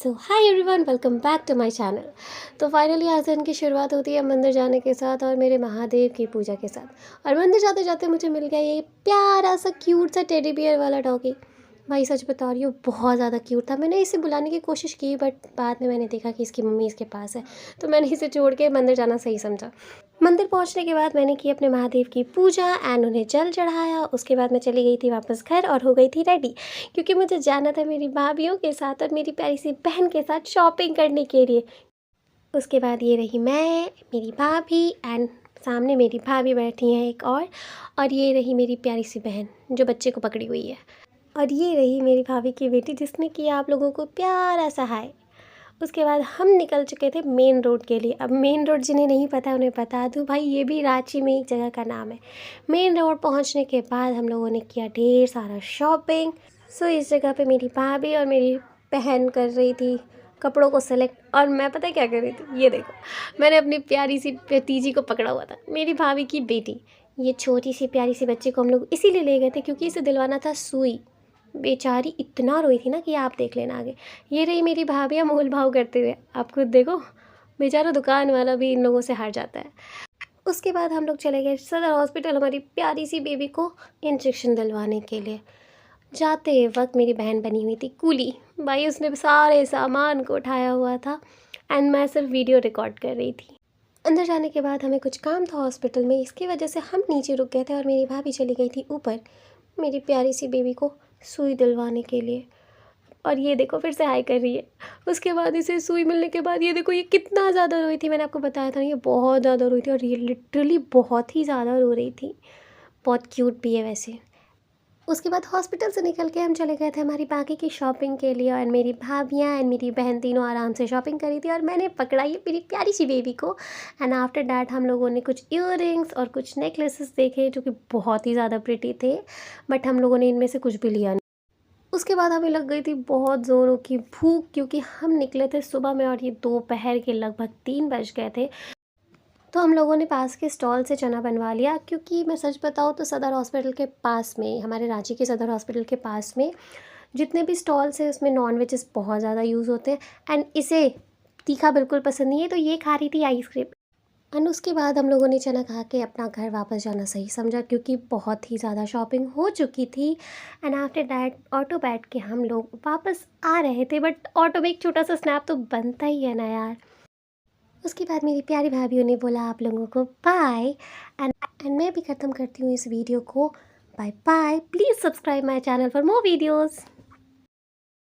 So hi everyone, welcome back to my channel. तो finally आज दिन की शुरुआत होती है मंदिर जाने के साथ और मेरे महादेव की पूजा के साथ। और मंदिर जाते जाते मुझे मिल गया ये प्यारा सा क्यूट सा टेडी बियर वाला डॉगी। भाई सच बता रही हूँ, बहुत ज़्यादा क्यूट था। मैंने इसे बुलाने की कोशिश की बट बाद में मैंने देखा कि इसकी मम्मी इसके पास है, तो मैंने इसे छोड़ के मंदिर जाना सही समझा। मंदिर पहुंचने के बाद मैंने की अपने महादेव की पूजा एंड उन्हें जल चढ़ाया। उसके बाद मैं चली गई थी वापस घर और हो गई थी रेडी, क्योंकि मुझे जाना था मेरी भाभियों के साथ और मेरी प्यारी सी बहन के साथ शॉपिंग करने के लिए। उसके बाद ये रही मैं, मेरी भाभी एंड सामने मेरी भाभी बैठी हैं एक और ये रही मेरी प्यारी सी बहन जो बच्चे को पकड़ी हुई है। और ये रही मेरी भाभी की बेटी जिसने किया आप लोगों को प्यारा सा हाय। उसके बाद हम निकल चुके थे मेन रोड के लिए। अब मेन रोड जिन्हें नहीं पता उन्हें बता दूं, भाई ये भी रांची में एक जगह का नाम है। मेन रोड पहुंचने के बाद हम लोगों ने किया ढेर सारा शॉपिंग। सो इस जगह पे मेरी भाभी और मेरी बहन कर रही थी कपड़ों को सेलेक्ट, और मैं पता क्या कर रही थी, ये देखो। मैंने अपनी प्यारी सी भतीजी को पकड़ा हुआ था, मेरी भाभी की बेटी। ये छोटी सी प्यारी सी बच्ची को हम लोग इसीलिए ले गए थे क्योंकि इसे दिलवाना था सुई। बेचारी इतना रोई थी ना कि आप देख लेना आगे। ये रही मेरी भाभियाँ मोल भाव करते हुए, आप खुद देखो। बेचारा दुकान वाला भी इन लोगों से हार जाता है। उसके बाद हम लोग चले गए सदर हॉस्पिटल हमारी प्यारी सी बेबी को इंजेक्शन दिलवाने के लिए। जाते वक्त मेरी बहन बनी हुई थी कूली। भाई उसने सारे सामान को उठाया हुआ था एंड मैं सिर्फ वीडियो रिकॉर्ड कर रही थी। अंदर जाने के बाद हमें कुछ काम था हॉस्पिटल में, इसकी वजह से हम नीचे रुक गए थे और मेरी भाभी चली गई थी ऊपर मेरी प्यारी सी बेबी को सुई दिलवाने के लिए। और ये देखो फिर से हाई कर रही है। उसके बाद इसे सुई मिलने के बाद ये देखो ये कितना ज़्यादा रोई थी। मैंने आपको बताया था ना, ये बहुत ज़्यादा रोई थी और ये लिटरली बहुत ही ज़्यादा रो रही थी। बहुत क्यूट भी है वैसे। उसके बाद हॉस्पिटल से निकल के हम चले गए थे हमारी बाकी की शॉपिंग के लिए और मेरी भाभियाँ एंड मेरी बहन तीनों आराम से शॉपिंग करी थी और मैंने पकड़ा ये मेरी प्यारी सी बेबी को। एंड आफ्टर डैट हम लोगों ने कुछ ईयररिंग्स और कुछ नेकलेसेस देखे जो कि बहुत ही ज़्यादा प्रिटी थे, बट हम लोगों ने इनमें से कुछ भी लिया नहीं। उसके बाद हमें लग गई थी बहुत ज़ोरों की भूख क्योंकि हम निकले थे सुबह में और ये दोपहर के लगभग 3 बज गए थे। तो हम लोगों ने पास के स्टॉल से चना बनवा लिया, क्योंकि मैं सच बताऊँ तो सदर हॉस्पिटल के पास में, हमारे रांची के सदर हॉस्पिटल के पास में जितने भी स्टॉल्स हैं उसमें नॉन वेजेस बहुत ज़्यादा यूज़ होते हैं एंड इसे तीखा बिल्कुल पसंद नहीं है, तो ये खा रही थी आइसक्रीम। एंड उसके बाद हम लोगों ने चना खा के अपना घर वापस जाना सही समझा क्योंकि बहुत ही ज़्यादा शॉपिंग हो चुकी थी। एंड आफ्टर डैट ऑटो बैठ के हम लोग वापस आ रहे थे, बट ऑटो में एक छोटा सा स्नैप तो बनता ही है ना यार। उसके बाद मेरी प्यारी भाभीयों ने बोला आप लोगों को बाय एंड मैं भी ख़त्म करती हूँ इस वीडियो को। Bye bye, please subscribe my channel for more videos.